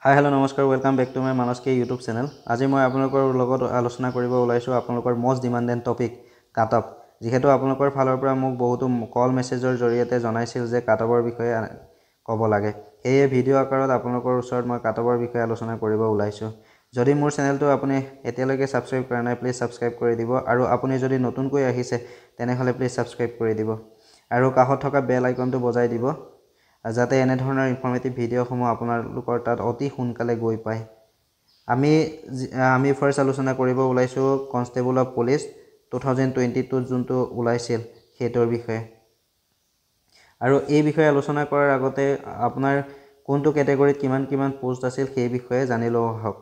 হাই hello' নমস্কাৰ welcome back to my মানসকে YouTube channel. আজি মই আপোনালোকৰ লগত আলোচনা কৰিব ওলাইছোঁ আপোনালোকৰ most demanded topic cut off. যিহেতু আপোনালোকৰ ফালৰ পৰা মোক বহুতো কল মেছেজৰ জৰিয়তে জনাইছিল যে কাট অফৰ বিষয়ে ক'ব লাগে, সেয়ে ভিডিঅ' আকাৰত আপোনালোকৰ ওচৰত মই কাট অফৰ বিষয়ে আলোচনা কৰিব ওলাইছোঁ। যদি মোৰ চেনেলটো আপুনি এতিয়ালৈকে ছাবস্ক্ৰাইব কৰা নাই প্লিজ ছাবস্ক্ৰাইব কৰি দিব, আৰু আপুনি যদি নতুনকৈ আহিছে তেনেহ'লে প্লিজ ছাবস্ক্ৰাইব কৰি দিব আৰু কাষত থকা বেল আইকনটো বজাই দিব যাতে এনেধৰণৰ ইনফৰ্মেটিভ ভিডিঅ'সমূহ আপোনালোকৰ তাত অতি সোনকালে গৈ পায়। আমি ফাৰ্ষ্ট আলোচনা কৰিব ওলাইছোঁ কনষ্টেবল অফ পুলিচ 2022 যোনটো ওলাইছিল সেইটোৰ বিষয়ে। আৰু এই বিষয়ে আলোচনা কৰাৰ আগতে আপোনাৰ কোনটো কেটেগৰীত কিমান পোষ্ট আছিল সেই বিষয়ে জানি লওঁ আহক।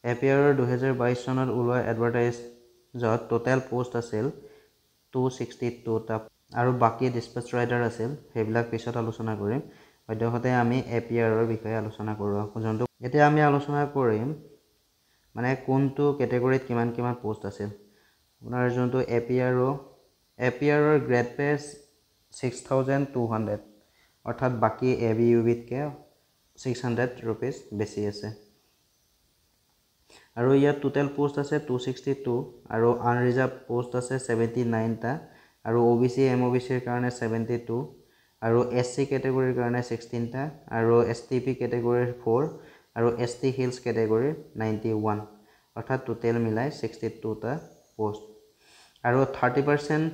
এপিয়াৰৰ 2022 চনত ওলোৱা এডভাৰটাইজত টোটেল পোষ্ট আছিল 262টা, আৰু বাকী ডিছপেচ ৰাইডাৰ আছিল, সেইবিলাক পিছত আলোচনা কৰিম। সদ্যহতে আমি এপিয়াৰৰ বিষয়ে আলোচনা কৰোঁ যোনটো এতিয়া আমি আলোচনা কৰিম মানে কোনটো কেটেগৰীত কিমান পোষ্ট আছিল। আপোনাৰ যোনটো এপিয়াৰৰ গ্ৰেড পে 6200, অৰ্থাৎ বাকী ABUBতকৈ 600 ৰুপিজ বেছি আছে। আৰু ইয়াত টোটেল পোষ্ট আছে 262 আৰু আনৰিজাৰ্ভ পোষ্ট আছে 79টা, আৰু OBC MOBCৰ কাৰণে 72, আৰু SC কেটেগৰীৰ কাৰণে 16টা, আৰু STP কেটেগৰীৰ 4, আৰু ST হিলছ কেটেগৰীৰ 91, অৰ্থাৎ টোটেল মিলাই 62টা পোষ্ট। আৰু 30%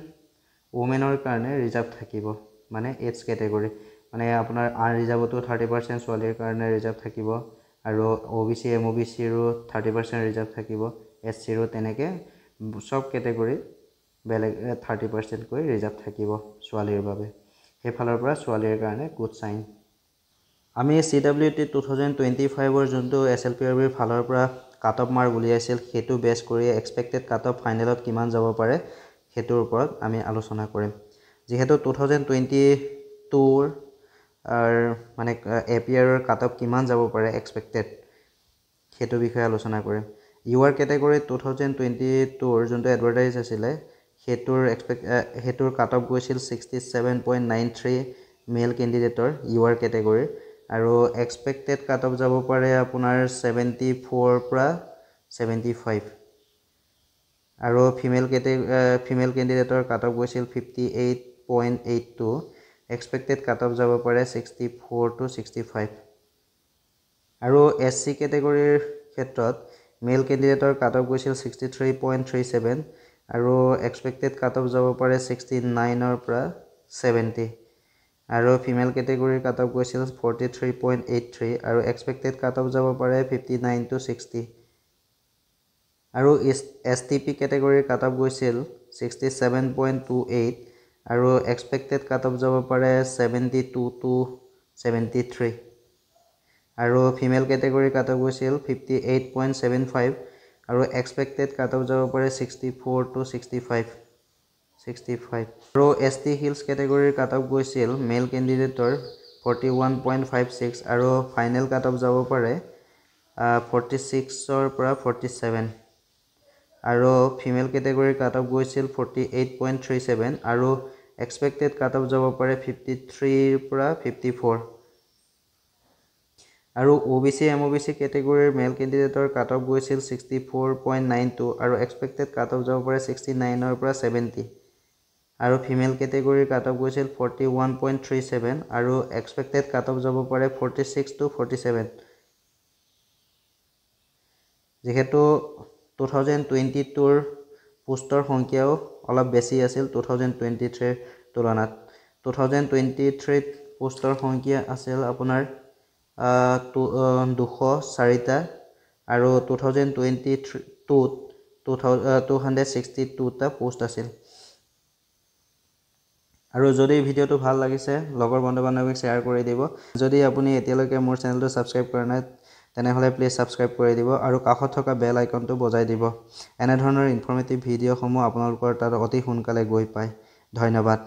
ওমেনৰ কাৰণে ৰিজাৰ্ভ থাকিব, মানে এইডছ কেটেগৰী, মানে আপোনাৰ আনৰিজাৰ্ভতো 30% ছোৱালীৰ কাৰণে ৰিজাৰ্ভ থাকিব, আৰু OBC MOBCৰো 30% ৰিজাৰ্ভ থাকিব, SCৰো তেনেকৈ চব কেটেগৰী বেলেগ 30%কৈ ৰিজাৰ্ভ থাকিব ছোৱালীৰ বাবে। সেইফালৰ পৰা ছোৱালীৰ কাৰণে গুড চাইন। আমি CWT 2025ৰ যোনটো SLPRBৰ ফালৰ পৰা কাট অফ মাৰ্ক উলিয়াইছিল সেইটো বেছ কৰি এক্সপেক্টেড কাট অফ ফাইনেলত কিমান যাব পাৰে সেইটোৰ ওপৰত আমি আলোচনা কৰিম। যিহেতু 2022ৰ মানে এপিয়াৰৰ কাট অফ কিমান যাব পাৰে এক্সপেক্টেড সেইটো বিষয়ে আলোচনা কৰিম। UR কেটেগৰীত 2022ৰ যোনটো এডভাৰটাইজ আছিলে সেইটোৰ কাট অফ গৈছিল 67.93 মেল কেণ্ডিডেটৰ UR কেটেগৰীৰ, আৰু এক্সপেক্টেড কাট অফ যাব পাৰে আপোনাৰ 74 পৰা 75, আৰু ফিমেল কেণ্ডিডেটৰ কাট অফ গৈছিল 58.82, এক্সপেক্টেড কাট অফ যাব পাৰে 64 to 65, আৰু SC কেটেগৰীৰ ক্ষেত্ৰত মেল কেণ্ডিডেটৰ কাট অফ গৈছিল 63.37, আৰু এক্সপেক্টেড কাট অফ যাব পাৰে 69ৰ পৰা 70, আৰু ফিমেল কেটেগৰীৰ কাট অফ গৈছিল 43.83, আৰু এক্সপেক্টেড কাট অফ যাব পাৰে 59 to 60, আৰু STP কেটেগৰীৰ কাট অফ গৈছিল 67.28, আৰু এক্সপেক্টেড কাট অফ যাব পাৰে 72 to 73, আৰু ফিমেল কেটেগৰীৰ কাট অফ গৈছিল 58.75, আৰু এক্সপেক্টেড কাট অফ যাব পাৰে 64 to 65, আৰু ST হিলছ কেটেগৰীৰ কাট অফ গৈছিল মেল কেণ্ডিডেটৰ 41.56, আৰু ফাইনেল কাট অফ যাব পাৰে 46ৰ পৰা 47, আৰু ফিমেল কেটেগৰীৰ কাট অফ গৈছিল 48.37, আৰু এক্সপেক্টেড কাট অফ যাব পাৰে 53ৰ পৰা 54, আৰু OBC MOBC কেটেগৰীৰ মেল কেণ্ডিডেটৰ কাট অফ গৈছিল 64.92, আৰু এক্সপেক্টেড কাট অফ যাব পাৰে 69ৰ পৰা 70, আৰু ফিমেল কেটেগৰীৰ কাট অফ গৈছিল 41.37, আৰু এক্সপেক্টেড কাট অফ যাব পাৰে 46 to 47। যিহেতু 2022ৰ পোষ্টৰ সংখ্যাও অলপ বেছি আছিল 2023ৰ তুলনাত। 2023ত পোষ্টৰ সংখ্যা আছিল আপোনাৰ 204টা, আৰু 2022ত 262টা পোষ্ট আছিল। আৰু যদি ভিডিঅ'টো ভাল লাগিছে লগৰ বন্ধু বান্ধৱীক শ্বেয়াৰ কৰি দিব। যদি আপুনি এতিয়ালৈকে মোৰ চেনেলটো ছাবস্ক্ৰাইব কৰা নাই তেনেহ'লে প্লিজ ছাবস্ক্ৰাইব কৰি দিব, আৰু কাষত থকা বেল আইকনটো বজাই দিব। এনেধৰণৰ ইনফৰ্মেটিভ ভিডিঅ'সমূহ আপোনালোকৰ তাত অতি সোনকালে গৈ পায়। ধন্যবাদ।